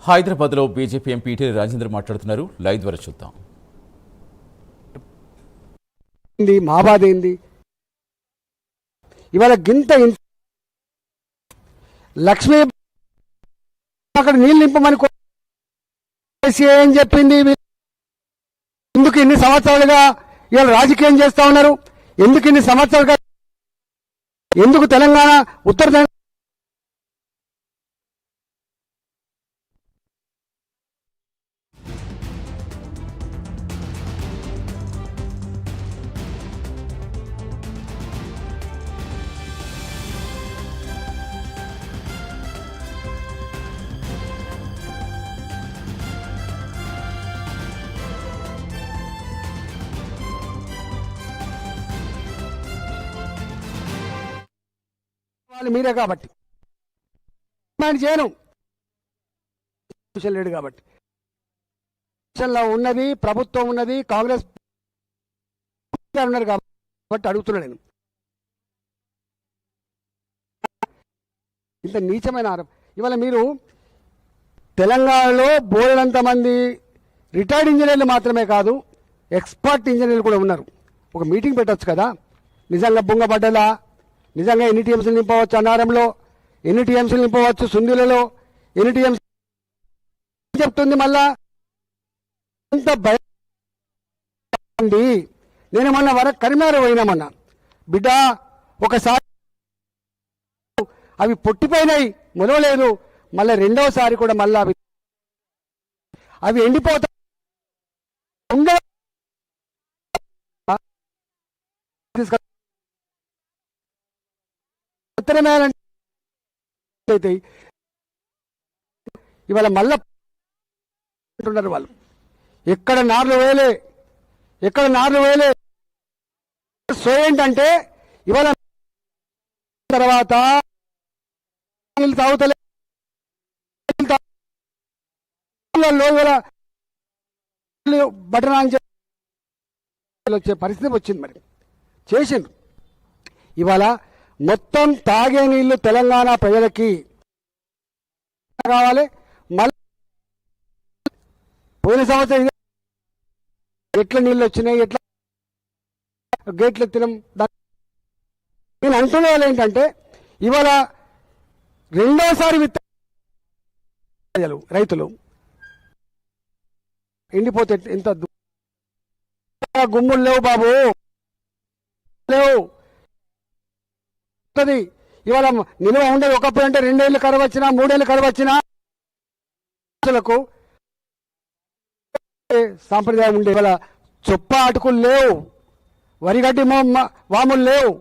హైదరాబాద్లో BJP MP Etela Rajender మాట్లాడుతున్నారు. Live ద్వారా చూద్దాం. మా బాధ ఏంది? ఇవాళ గింత లక్ష్మీ అక్కడ నీళ్ళు నింపమని ఏం చెప్పింది? ఎందుకు ఇన్ని సంవత్సరాలుగా ఇవాళ రాజకీయం చేస్తా ఉన్నారు? ఎందుకు ఇన్ని సంవత్సరాలుగా ఎందుకు తెలంగాణ ఉత్తర మీరే కాబట్టి చేయను లేడు కాబట్టి ఉన్నది ప్రభుత్వం ఉన్నది కాంగ్రెస్ ఉన్నారు కాబట్టి అడుగుతున్నా నేను. ఇంత నీచమైన ఇవాళ మీరు తెలంగాణలో బోలెడంత మంది రిటైర్డ్ ఇంజనీర్లు మాత్రమే కాదు ఎక్స్పర్ట్ ఇంజనీర్లు కూడా ఉన్నారు. ఒక మీటింగ్ పెట్టచ్చు కదా. నిజంగా బొంగబడ్డలా నిజంగా ఎన్ని టీఎంసీలు నింపవచ్చు అన్నారంలో, ఎన్ని టీఎంసీలు నింపవచ్చు సుందీలలో, ఎన్ని టీఎంసీ చెప్తుంది మళ్ళా ఇంత భయం. నేను మొన్న వరకు కరీంనగర్ పోయినామన్నా బిడ్డ, ఒకసారి అవి పొట్టిపోయినాయి మొదలలేదు, మళ్ళీ రెండవసారి కూడా మళ్ళీ అవి ఎండిపోతాయి. ఇవాళ మళ్ళా అంటున్నారు వాళ్ళు, ఎక్కడ నార్లు వేలే సో ఏంటంటే ఇవాళ తర్వాత తాగుతలే బటన్ వచ్చే పరిస్థితి వచ్చింది. మరి చేసిండ్రు. ఇవాళ మొత్తం తాగే నీళ్లు తెలంగాణ ప్రజలకి కావాలి. మళ్ళీ పోయిన సంవత్సరం ఎట్లా నీళ్ళు వచ్చినాయి, ఎట్లా గేట్లు ఎత్తినాం. నేను అంటున్న వాళ్ళు ఏంటంటే ఇవాళ రెండోసారి రైతులు ఎండిపోతే ఎంత గుమ్ములు లేవు బాబు, లేవు. ఇవాళ నిల్వ ఉండేది ఒకప్పుడు అంటే 2 ఏళ్ళు కరువు వచ్చినా 3 ఏళ్ళు కరువు వచ్చినా సాంప్రదాయం ఉండే. ఇవాళ చొప్ప అటుకులు లేవు, వరిగడ్డి వాములు లేవు,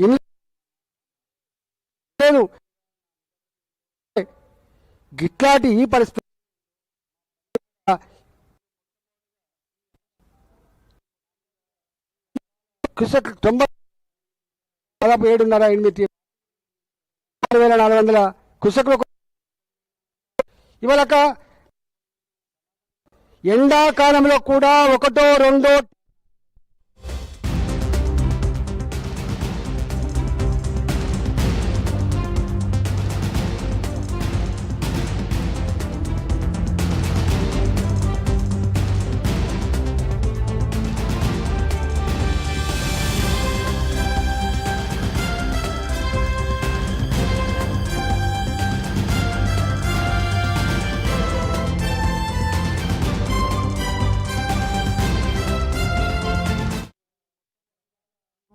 ఇల్లు లేదు. గిట్లాంటి ఈ పరిస్థితి కృషక్ 7.5-8 6,400 కృషకులు. ఇవాళ ఎండాకాలంలో కూడా 1-2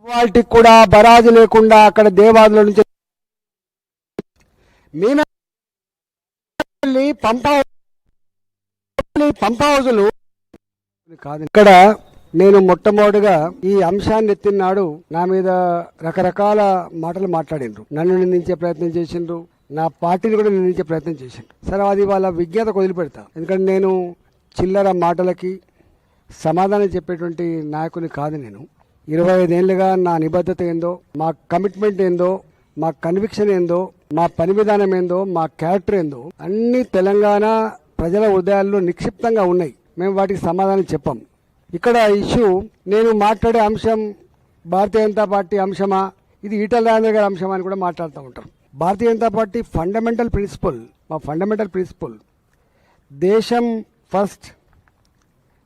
వాటికి కూడా బరాజు లేకుండా అక్కడ దేవాదుల నుంచి పంప్ హౌజులు కాదు. ఇక్కడ నేను మొట్టమొదటిగా ఈ అంశాన్ని ఎత్తినాడు నా మీద రకరకాల మాటలు మాట్లాడిండ్రు, నన్ను నిందించే ప్రయత్నం చేసిండ్రు, నా పార్టీని కూడా నిందించే ప్రయత్నం చేసిండ్రు. సరే, అది వాళ్ళ విజ్ఞతకు వదిలిపెడతా. ఎందుకంటే నేను చిల్లర మాటలకి సమాధానం చెప్పేటువంటి నాయకుని కాదు. నేను 25 ఏళ్లుగా నా నిబద్ధత ఏందో, మా కమిట్మెంట్ ఏందో, మా కన్విక్షన్ ఏందో, మా పని విధానం ఏందో, మా క్యారెక్టర్ ఏందో అన్ని తెలంగాణ ప్రజల హృదయాల్లో నిక్షిప్తంగా ఉన్నాయి. మేము వాటికి సమాధానం చెప్పాం. ఇక్కడ ఇష్యూ నేను మాట్లాడే అంశం భారతీయ జనతా పార్టీ అంశమా, ఇది ఈటెల రాజేందర్ గారి అంశమా అని కూడా మాట్లాడుతూ ఉంటారు. Bharatiya Janata party fundamental principal, మా ఫండమెంటల్ ప్రిన్సిపల్ దేశం first,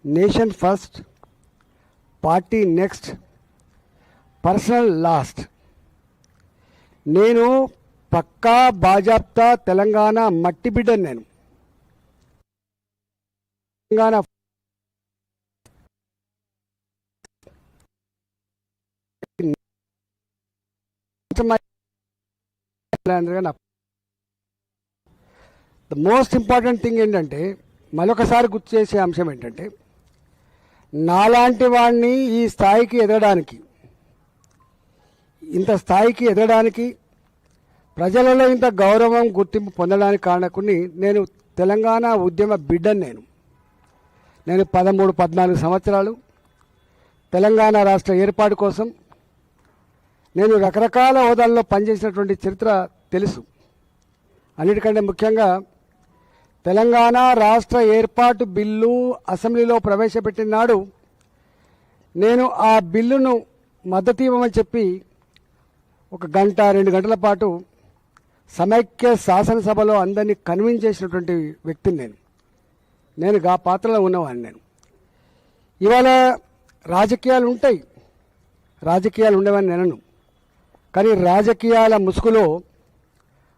nation first, party next, personal last. నేను పక్కా బాజాప్తా తెలంగాణ మట్టి బిడ్డను. నేను Telangana the most important thing ఏంటంటే, మరొకసారి గుర్తు చేసే అంశం ఏంటంటే, నాలాంటి వాడిని ఈ స్థాయికి ఎదగడానికి, ఇంత స్థాయికి ఎదగడానికి, ప్రజలలో ఇంత గౌరవం గుర్తింపు పొందడానికి కారణకుని నేను తెలంగాణ ఉద్యమ బిడ్డను. నేను 13-14 సంవత్సరాలు తెలంగాణ రాష్ట్ర ఏర్పాటు కోసం నేను రకరకాల హోదాల్లో పనిచేసినటువంటి చరిత్ర తెలుసు. అన్నిటికంటే ముఖ్యంగా తెలంగాణ రాష్ట్ర ఏర్పాటు బిల్లు అసెంబ్లీలో ప్రవేశపెట్టిన నాడు నేను ఆ బిల్లును మద్దతు ఇవ్వమని చెప్పి 1 గంట 2 గంటల పాటు సమైక్య శాసనసభలో అందరినీ కన్విన్స్ చేసినటువంటి వ్యక్తిని నేను ఆ పాత్రలో ఉన్నవాడిని. నేను ఇవాళ రాజకీయాలు ఉంటాయి, రాజకీయాలు ఉండవని నేను, కానీ రాజకీయాల ముసుగులో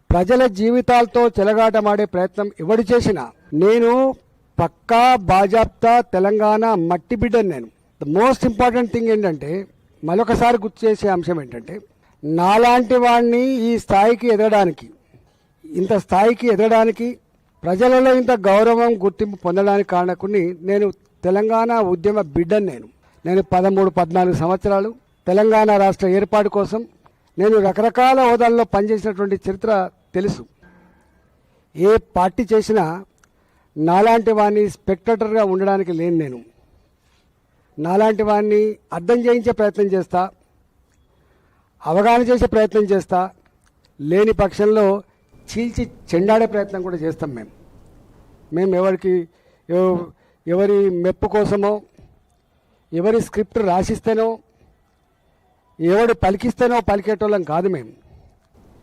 ప్రజల జీవితాలతో చెలగాటమాడే ప్రయత్నం ఎవడు చేసినా నేను పక్కా బాజాప్తా తెలంగాణ మట్టి బిడ్డను. నేను ద మోస్ట్ ఇంపార్టెంట్ థింగ్ ఏంటంటే, మరొకసారి గుర్తు చేసే అంశం ఏంటంటే, నాలాంటి వాడిని ఈ స్థాయికి ఎదగడానికి, ఇంత స్థాయికి ఎదగడానికి, ప్రజలలో ఇంత గౌరవం గుర్తింపు పొందడానికి కారణకుని నేను తెలంగాణ ఉద్యమ బిడ్డను. నేను 13-14 సంవత్సరాలు తెలంగాణ రాష్ట్ర ఏర్పాటు కోసం నేను రకరకాల హోదాల్లో పనిచేసినటువంటి చరిత్ర తెలుసు. ఏ పార్టీ చేసినా నాలాంటి వాడిని స్పెక్టేటర్గా ఉండడానికి లేను. నేను నాలాంటి వాడిని అర్థం చేయించే ప్రయత్నం చేస్తా, అవగాహన చేసే ప్రయత్నం చేస్తా, లేని పక్షంలో చీల్చి చెండాడే ప్రయత్నం కూడా చేస్తాం. మేము ఎవరి మెప్పు కోసమో, ఎవరి స్క్రిప్ట్ రాసిస్తేనో, ఎవడు పలికిస్తేనో పలికేటోళ్ళం కాదు. మేము